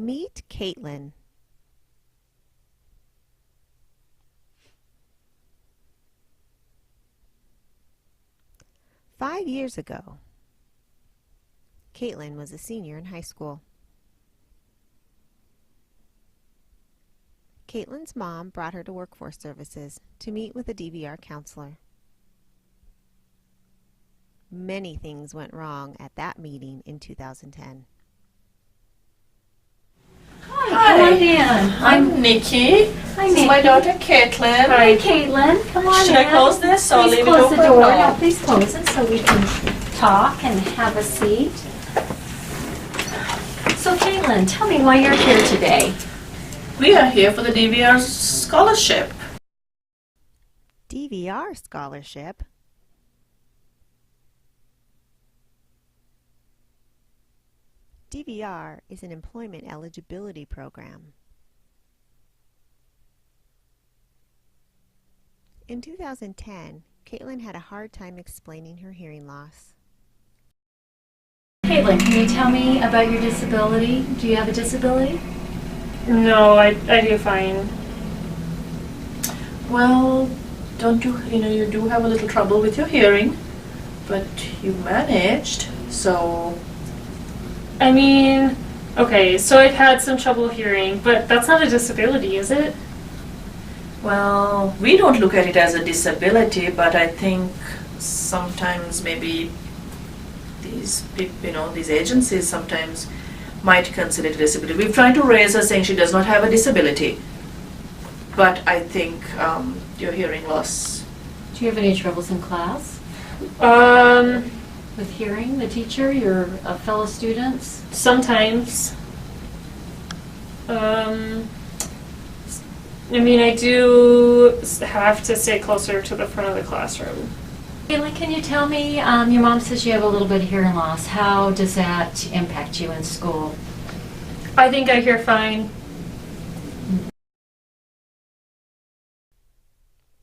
Meet Caitlin. Five years ago, Caitlin was a senior in high school. Caitlin's mom brought her to Workforce Services to meet with a DVR counselor. Many things went wrong at that meeting in 2010. Hi, come on in. I'm Nikki. Hi, This Nikki. is my daughter Caitlin. Hi, Caitlin. Come on Should in. I close this or Please leave it close open? the door. No. No, please close it so we can talk and have a seat. So, Caitlin, tell me why you're here today. We are here for the DVR scholarship. DVR scholarship? DVR is an employment eligibility program. In 2010, Caitlin had a hard time explaining her hearing loss. Caitlin, can you tell me about your disability? Do you have a disability? No, I do fine. Well, don't you do have a little trouble with your hearing, but you managed, so I mean, okay, so I've had some trouble hearing, but that's not a disability, is it? well, we don't look at it as a disability, but I think sometimes maybe these these agencies sometimes might consider it a disability. We've tried to raise her saying she does not have a disability, but I think your hearing loss. Do you have any troubles in class Um, with hearing the teacher, your fellow students? sometimes. I mean, I do have to stay closer to the front of the classroom. Caitlin, can you tell me, your mom says you have a little bit of hearing loss. How does that impact you in school? I think I hear fine.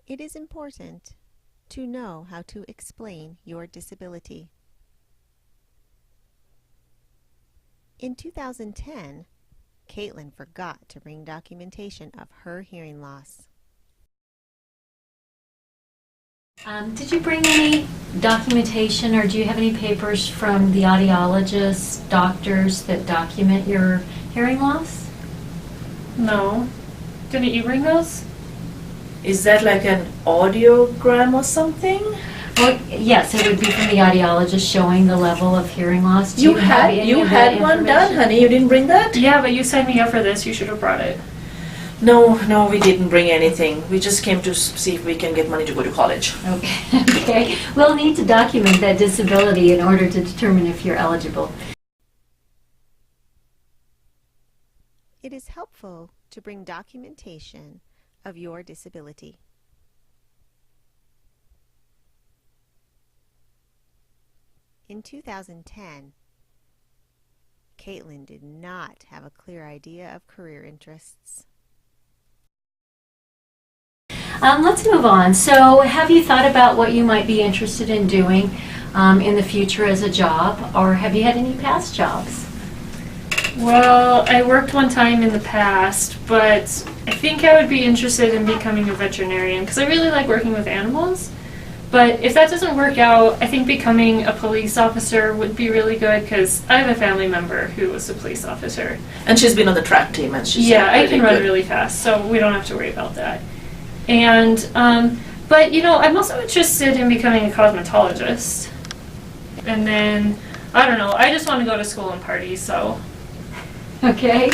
It is important to know how to explain your disability. In 2010, Caitlin forgot to bring documentation of her hearing loss. Did you bring any documentation, or do you have any papers from the audiologists, doctors that document your hearing loss? No. Didn't you bring those? Is that like an audiogram or something? Well, yes, it would be from the audiologist showing the level of hearing loss. Do You have any you of that had one done, information? honey. You didn't bring that? Yeah, but you signed me up for this. You should have brought it. No, we didn't bring anything. We just came to see if we can get money to go to college. Okay. Okay. We'll need to document that disability in order to determine if you're eligible. It is helpful to bring documentation of your disability. In 2010, Caitlin did not have a clear idea of career interests. Let's move on. So, have you thought about what you might be interested in doing in the future as a job, or have you had any past jobs? Well, I worked one time in the past, but I think I would be interested in becoming a veterinarian because I really like working with animals. But if that doesn't work out, I think becoming a police officer would be really good because I have a family member who was a police officer. And she's been on the track team, and she's Yeah, I can run good. really fast, so we don't have to worry about that. And, but I'm also interested in becoming a cosmetologist. And then, I don't know, I just want to go to school and party, so. Okay.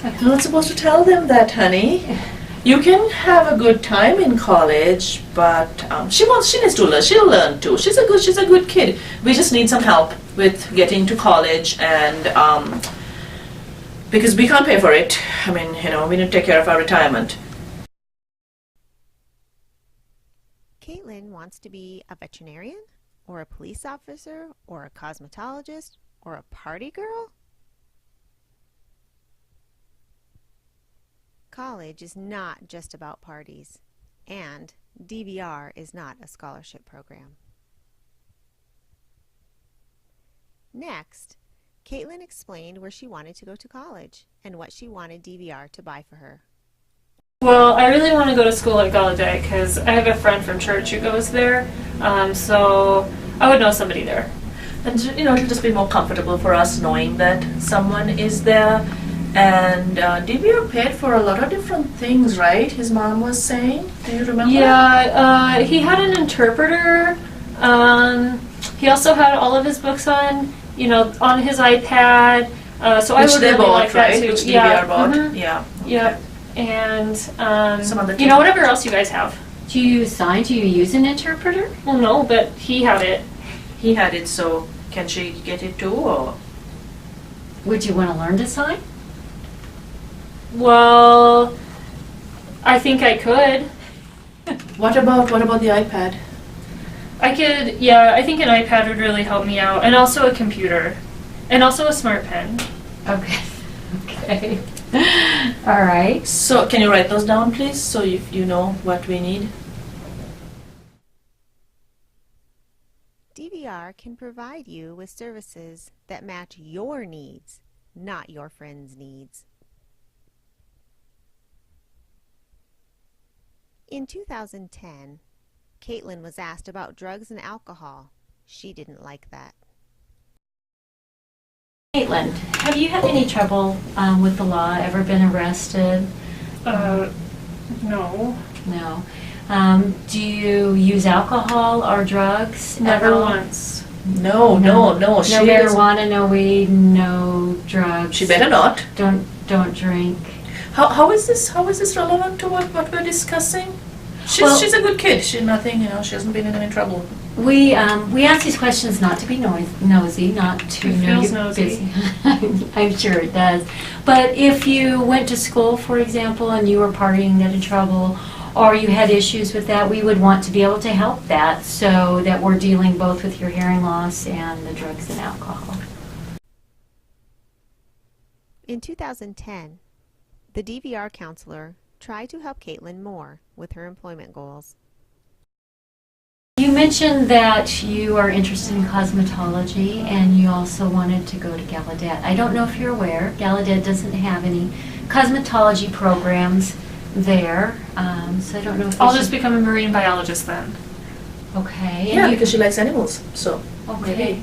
You're not supposed to tell them that, honey. You can have a good time in college, but she needs to learn. She'll learn too. She's a good kid. We just need some help with getting to college, and because we can't pay for it. I mean, we need to take care of our retirement. Caitlin wants to be a veterinarian, or a police officer, or a cosmetologist, or a party girl? College is not just about parties, and DVR is not a scholarship program. Next, Caitlin explained where she wanted to go to college and what she wanted DVR to buy for her. Well, I really want to go to school at Gallaudet because I have a friend from church who goes there, so I would know somebody there. And it'll just be more comfortable for us knowing that someone is there. And DVR paid for a lot of different things, right? His mom was saying. Do you remember? Yeah, he had an interpreter. He also had all of his books on, on his iPad. So I Which would they really bought, like that right? too. Which Yeah. DVR bought. Mhm. Yeah. Okay. Yep. And Some other whatever else you guys have. Do you sign? Do you use an interpreter? Well, no, but he had it. He had it, so can she get it too, or? Would you want to learn to sign? Well, I think I could. What about the iPad? I could, yeah, I think an iPad would really help me out. And also a computer. And also a smart pen. Okay. Okay. All right. So can you write those down, please, so you know what we need? DVR can provide you with services that match your needs, not your friend's needs. In 2010, Caitlin was asked about drugs and alcohol. She didn't like that. Caitlin, have you had any trouble with the law? Ever been arrested? No. No. Do you use alcohol or drugs? Never ever? once. No. No She doesn't- marijuana, no weed, no drugs. She better not. Don't drink. How is this relevant to what we're discussing? She's a good kid. She's nothing, she hasn't been in any trouble. We ask these questions not to be nosy, not to It know feels your nosy. business. I'm sure it does. But if you went to school, for example, and you were partying, got in trouble, or you had issues with that, we would want to be able to help that so that we're dealing both with your hearing loss and the drugs and alcohol. In 2010, the DVR counselor tried to help Caitlin more with her employment goals. You mentioned that you are interested in cosmetology and you also wanted to go to Gallaudet. I don't know if you're aware, Gallaudet doesn't have any cosmetology programs there, so I don't know if I'll you just should- become a marine biologist then. Okay. Yeah, and you- because she likes animals, so. Okay.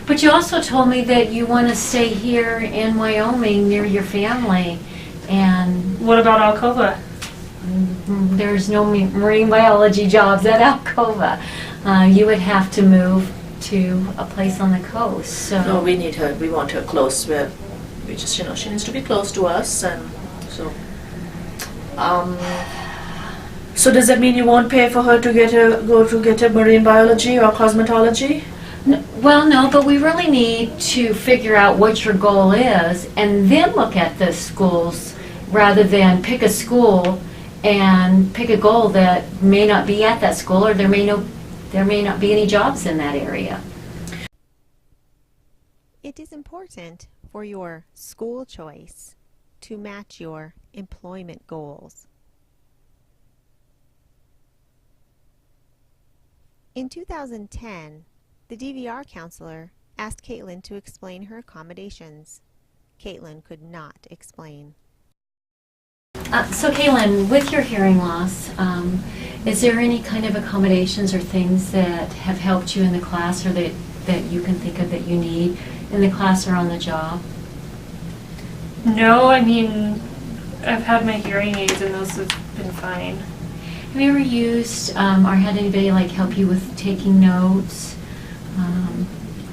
But you also told me that you want to stay here in Wyoming near your family, and What about Alcova? there's no marine biology jobs at Alcova. You would have to move to a place on the coast. So No, we need her. We want her close. We just, she needs to be close to us, and so. So does that mean you won't pay for her to go to get a marine biology or cosmetology? Well, no, but we really need to figure out what your goal is and then look at the schools rather than pick a school and pick a goal that may not be at that school, or there may not be any jobs in that area. It is important for your school choice to match your employment goals. In 2010, the DVR counselor asked Caitlin to explain her accommodations. Caitlin could not explain. So, Kaylin, with your hearing loss, is there any kind of accommodations or things that have helped you in the class, or that you can think of that you need in the class or on the job? No, I mean, I've had my hearing aids and those have been fine. Have you ever used or had anybody help you with taking notes?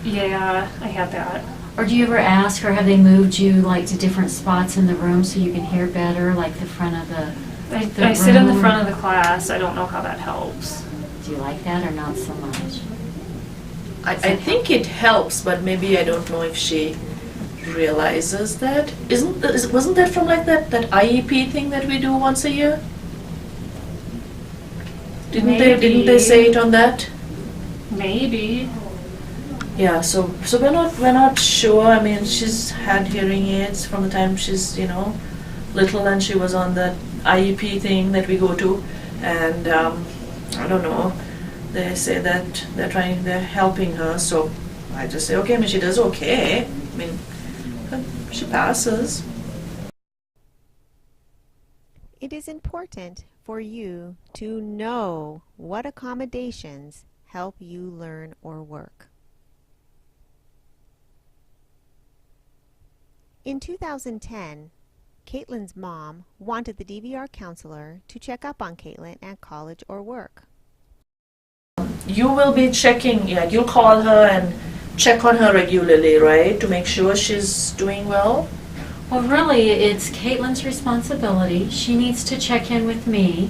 Yeah, I had that. Or do you ever ask, or have they moved you to different spots in the room so you can hear better, like the front of the I sit in the room? front of the class. I don't know how that helps. Do you like that or not so much? I think it helps, but maybe I don't know if she realizes that. Wasn't that from that IEP thing that we do once a year? Didn't they say it on that? Maybe. Yeah, so we're not sure. I mean, she's had hearing aids from the time she's little, and she was on that IEP thing that we go to, and I don't know. They say that they're helping her. So I just say, okay, I mean, she does okay. I mean, she passes. It is important for you to know what accommodations help you learn or work. In 2010, Caitlin's mom wanted the DVR counselor to check up on Caitlin at college or work. You will be checking, yeah, you'll call her and check on her regularly, right, to make sure she's doing well? Well, really, it's Caitlin's responsibility. She needs to check in with me.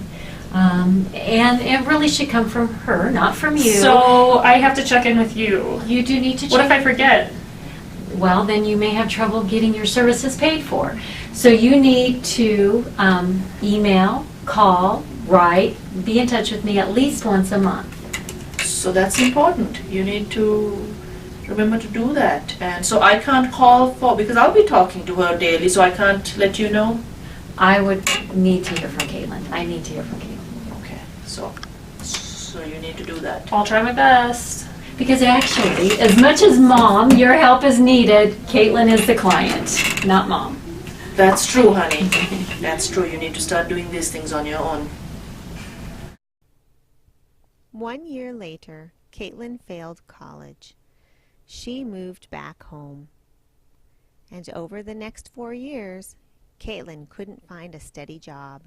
And it really should come from her, not from you. So I have to check in with you. You do need to check. What if I forget? Well, then you may have trouble getting your services paid for. So you need to email, call, write, be in touch with me at least once a month. So that's important. You need to remember to do that. And so I can't call because I'll be talking to her daily, so I can't let you know. I would need to hear from Caitlin. I need to hear from Caitlin. Okay, so you need to do that. I'll try my best. Because actually, as much as Mom, your help is needed, Caitlin is the client, not Mom. That's true, honey. That's true. You need to start doing these things on your own. 1 year later, Caitlin failed college. She moved back home. And over the next 4 years, Caitlin couldn't find a steady job.